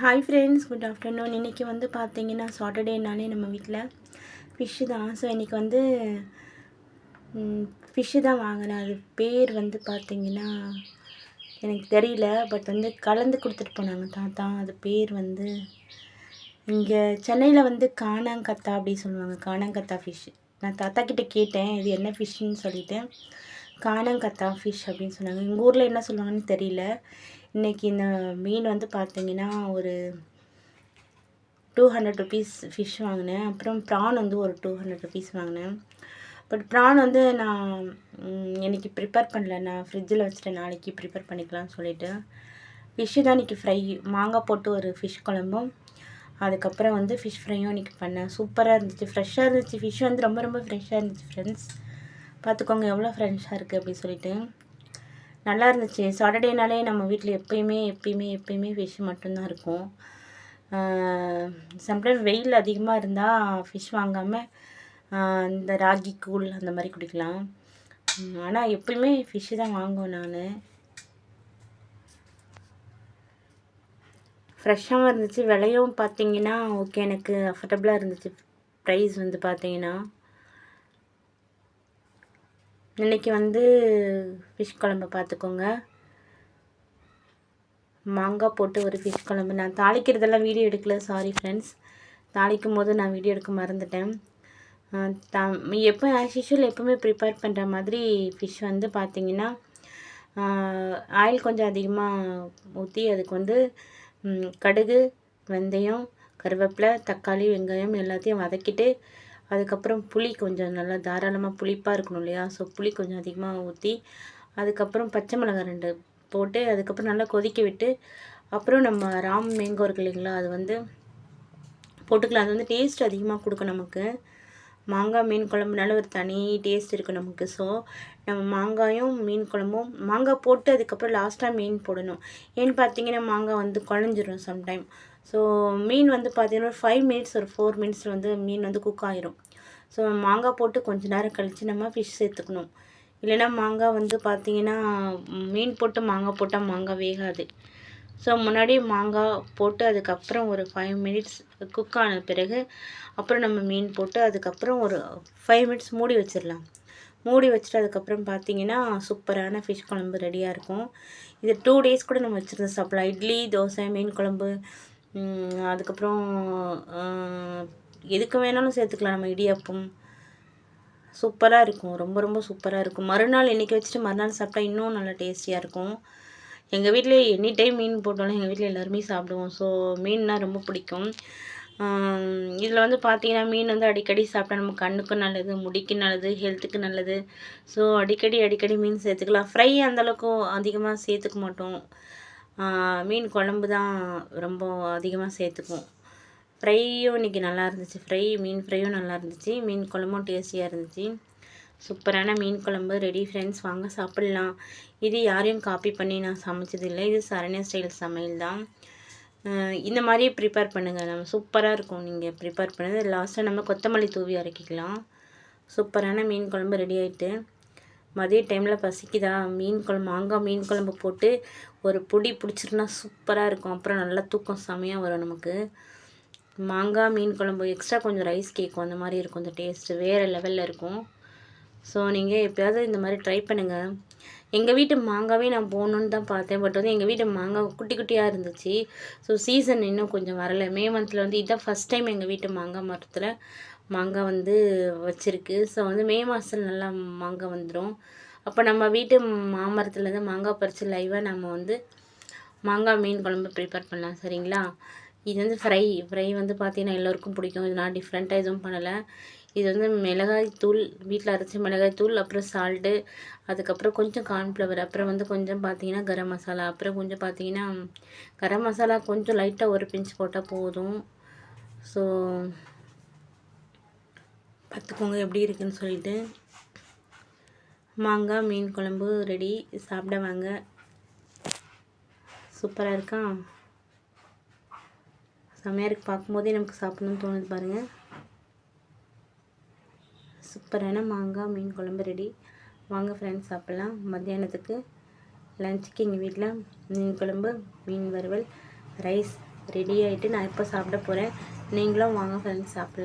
Hi friends, good afternoon. இன்றைக்கி வந்து பார்த்தீங்கன்னா சாட்டர்டேனாலே நம்ம வீட்டில் ஃபிஷ்ஷு தான். ஸோ இன்றைக்கி வந்து ஃபிஷ்ஷு தான் வாங்கினேன். அது பேர் வந்து பார்த்தீங்கன்னா எனக்கு தெரியல. பட் வந்து கலந்து கொடுத்துட்டு போனாங்க தாத்தா. அது பேர் வந்து இங்கே சென்னையில் வந்து காணாங்கத்தா அப்படி சொல்லுவாங்க. காணாங்கத்தா ஃபிஷ்ஷு. நான் தாத்தா கிட்டே கேட்டேன் இது என்ன ஃபிஷ்ஷுன்னு சொல்லிவிட்டு, காணாங்கத்தா ஃபிஷ் அப்படின்னு சொன்னாங்க. எங்கள் ஊரில் என்ன சொல்லுவாங்கன்னு தெரியல. இன்றைக்கி இந்த மீன் வந்து பார்த்தீங்கன்னா ஒரு 200 ருபீஸ் ஃபிஷ் வாங்கினேன். அப்புறம் ப்ரான் வந்து ஒரு 200 ருபீஸ் வாங்கினேன். பட் ப்ரான் வந்து நான் இன்றைக்கி ப்ரிப்பேர் பண்ணல. நான் ஃப்ரிட்ஜில் வச்சுட்டு நாளைக்கு ப்ரிப்பேர் பண்ணிக்கலாம்னு சொல்லிவிட்டு ஃபிஷ்ஷு தான் இன்றைக்கி ஃப்ரை. மாங்காய் போட்டு ஒரு ஃபிஷ் குழம்பும், அதுக்கப்புறம் வந்து ஃபிஷ் ஃப்ரையும் இன்றைக்கி பண்ணேன். சூப்பராக இருந்துச்சு, ஃப்ரெஷ்ஷாக இருந்துச்சு. ஃபிஷ் வந்து ரொம்ப ரொம்ப ஃப்ரெஷ்ஷாக இருந்துச்சு ஃப்ரெண்ட்ஸ். பார்த்துக்கோங்க எவ்வளோ ஃப்ரெஷ்ஷாக இருக்குது அப்படின்னு சொல்லிட்டு. நல்லா இருந்துச்சு. சாட்டர்டேனாலே நம்ம வீட்டில் எப்பயுமே ஃபிஷ் மட்டும்தான் இருக்கும். சம்டைம் வெயில் அதிகமாக இருந்தால் ஃபிஷ் வாங்காமல் இந்த ராகி கூழ் அந்த மாதிரி குடிக்கலாம். ஆனால் எப்பயுமே ஃபிஷ்ஷு தான் வாங்குவேன் நான். ஃப்ரெஷ்ஷாகவும் இருந்துச்சு. விலையும் பார்த்தீங்கன்னா ஓகே, எனக்கு அஃபர்டபுளாக இருந்துச்சு. ப்ரைஸ் வந்து பார்த்தீங்கன்னா இன்றைக்கி வந்து ஃபிஷ் குழம்பு பார்த்துக்கோங்க. மாங்காய் போட்டு ஒரு ஃபிஷ் குழம்பு. நான் தாளிக்கிறதெல்லாம் வீடியோ எடுக்கல, சாரி ஃப்ரெண்ட்ஸ். தாளிக்கும் போது நான் வீடியோ எடுக்க மறந்துட்டேன். எப்போ ஆஸ் யூஷுவல் எப்போவுமே ப்ரிப்பேர் பண்ணுற மாதிரி ஃபிஷ் வந்து பார்த்திங்கன்னா ஆயில் கொஞ்சம் அதிகமாக ஊற்றி அதுக்கு வந்து கடுகு, வெந்தயம், கருவேப்பிலை, தக்காளி, வெங்காயம் எல்லாத்தையும் வதக்கிட்டு, அதுக்கப்புறம் புளி கொஞ்சம் நல்லா தாராளமாக புளிப்பாக இருக்கணும் இல்லையா? ஸோ புளி கொஞ்சம் அதிகமாக ஊற்றி, அதுக்கப்புறம் பச்சை மிளகாய் 2 போட்டு, அதுக்கப்புறம் நல்லா கொதிக்க விட்டு, அப்புறம் நம்ம ராம் மேங்கோ இருக்கு இல்லைங்களா, அது வந்து போட்டுக்கலாம். அது வந்து டேஸ்ட் அதிகமாக கொடுக்கும் நமக்கு. மாங்காய் மீன் குழம்புனால ஒரு தனி டேஸ்ட் இருக்குது நமக்கு. ஸோ நம்ம மாங்காயும் மீன் குழம்பும் மாங்காய் போட்டு அதுக்கப்புறம் லாஸ்ட்டாக மீன் போடணும். ஏன்னு பார்த்தீங்கன்னா மாங்காய் வந்து குழஞ்சிரும் சம்டைம். ஸோ மீன் வந்து பார்த்தீங்கன்னா ஒரு 5 மினிட்ஸ் ஒரு 4 மினிட்ஸில் வந்து மீன் வந்து குக் ஆகிரும். ஸோ மாங்காய் போட்டு கொஞ்சம் நேரம் கழித்து நம்ம ஃபிஷ் சேர்த்துக்கணும். இல்லைன்னா மாங்காய் வந்து பார்த்திங்கன்னா மீன் போட்டு மாங்காய் போட்டால் மாங்காய் வேகாது. ஸோ முன்னாடி மாங்காய் போட்டு அதுக்கப்புறம் ஒரு 5 மினிட்ஸ் குக் ஆன பிறகு அப்புறம் நம்ம மீன் போட்டு அதுக்கப்புறம் ஒரு 5 மினிட்ஸ் மூடி வச்சிடலாம். மூடி வச்சுட்டு அதுக்கப்புறம் பார்த்திங்கன்னா சூப்பரான ஃபிஷ் குழம்பு ரெடியாக இருக்கும். இது 2 டேஸ் கூட நம்ம வச்சுருந்து சாப்பிட்லாம். இட்லி, தோசை, மீன் குழம்பு, அதுக்கப்புறம் எதுக்கு வேணாலும் சேர்த்துக்கலாம். நம்ம இடியாப்பம் சூப்பராக இருக்கும். ரொம்ப ரொம்ப சூப்பராக இருக்கும். மறுநாள் இன்றைக்கி வச்சுட்டு மறுநாள் சாப்பிட்டா இன்னும் நல்லா டேஸ்டியாக இருக்கும். எங்கள் வீட்டில் எனி டைம் மீன் போட்டாலும் எங்கள் வீட்டில் எல்லாருமே சாப்பிடுவோம். ஸோ மீன்னா ரொம்ப பிடிக்கும். இதில் வந்து பார்த்திங்கன்னா மீன் வந்து அடிக்கடி சாப்பிட்டா நம்ம கண்ணுக்கும் நல்லது, முடிக்கு நல்லது, ஹெல்த்துக்கு நல்லது. ஸோ அடிக்கடி மீன் சேர்த்துக்கலாம். ஃப்ரை அந்தளவுக்கு அதிகமாக சேர்த்துக்க மாட்டோம். மீன் குழம்பு தான் ரொம்ப அதிகமாக சேர்த்துக்குவோம். ஃப்ரையும் இன்றைக்கி நல்லா இருந்துச்சு. மீன் ஃப்ரையும் நல்லா இருந்துச்சு. மீன் குழம்பும் டேஸ்டியாக இருந்துச்சு. சூப்பரான மீன் குழம்பு ரெடி ஃப்ரெண்ட்ஸ், வாங்க சாப்பிட்லாம். இது யாரையும் காப்பி பண்ணி நான் சமைச்சதில்லை. இது சரண்யா ஸ்டைல் சமையல் தான். இந்த மாதிரியே ப்ரிப்பேர் பண்ணுங்கள். நம்ம சூப்பராக இருக்கும் நீங்கள் ப்ரிப்பேர் பண்ணது. லாஸ்ட்டாக நம்ம கொத்தமல்லி தூவி அரைக்கிக்கலாம். சூப்பரான மீன் குழம்பு ரெடி ஆகிட்டு, மதிய டைமில் பசிக்குதா, மாங்காய் மீன் குழம்பு போட்டு ஒரு பொடி பிடிச்சிருந்தா சூப்பராக இருக்கும். அப்புறம் நல்லா தூக்கம் செமையாக வரும் நமக்கு. மாங்காய் மீன் குழம்பு எக்ஸ்ட்ரா கொஞ்சம் ரைஸ் கேட்கும், அந்த மாதிரி இருக்கும். இந்த டேஸ்ட்டு வேறு லெவலில் இருக்கும். ஸோ நீங்கள் எப்போயாவது இந்த மாதிரி ட்ரை பண்ணுங்கள். எங்கள் வீட்டு மாங்காவே நான் போகணுன்னு தான் பார்த்தேன். பட் வந்து எங்கள் வீட்டு மாங்காய் குட்டி குட்டியாக இருந்துச்சு. ஸோ சீசன் இன்னும் கொஞ்சம் வரலை. மே மந்தில் வந்து இதுதான் ஃபஸ்ட் டைம் எங்கள் வீட்டு மாங்காய் மரத்தில் மாங்காய் வந்து வச்சுருக்கு. ஸோ வந்து மே மாதத்தில் நல்லா மாங்காய் வந்துடும். அப்போ நம்ம வீட்டு மாமரத்துலேருந்து மாங்காய் பறித்து லைவாக நம்ம வந்து மாங்காய் மீன் குழம்பு ப்ரிப்பேர் பண்ணலாம். சரிங்களா? இது வந்து ஃப்ரை வந்து பார்த்திங்கன்னா எல்லோருக்கும் பிடிக்கும். இது நான் டிஃப்ரெண்ட்டாக எதுவும் பண்ணலை. இது வந்து மிளகாய் தூள், வீட்டில் அரைச்ச மிளகாய் தூள், அப்புறம் சால்ட்டு, அதுக்கப்புறம் கொஞ்சம் கார்ன்ஃப்ளவர், அப்புறம் வந்து கொஞ்சம் பார்த்திங்கன்னா கரம் மசாலா, அப்புறம் கொஞ்சம் பார்த்திங்கன்னா கரம் மசாலா கொஞ்சம் லைட்டாக ஒரு பிஞ்ச் போட்டால் போதும். ஸோ பார்த்துக்கோங்க எப்படி இருக்குதுன்னு சொல்லிட்டு. மாங்காய் மீன் குழம்பு ரெடி, சாப்பிட வாங்க. சூப்பராக இருக்கா? செம்மையாக இருக்குது. பார்க்கும்போதே நமக்கு சாப்பிட்ணுன்னு தோணுது பாருங்கள். சூப்பரான மாங்காய் மீன் குழம்பு ரெடி. வாங்க ஃப்ரெண்ட்ஸ் சாப்பிட்லாம். மத்தியானத்துக்கு லஞ்சுக்கு எங்கள் வீட்டில் மீன் குழம்பு, மீன் வறுவல், ரைஸ், ரெடி ஆகிட்டு நான் இப்போ சாப்பிட போகிறேன். நீங்களும் வாங்க ஃப்ரெண்ட்ஸ் சாப்பிடலாம்.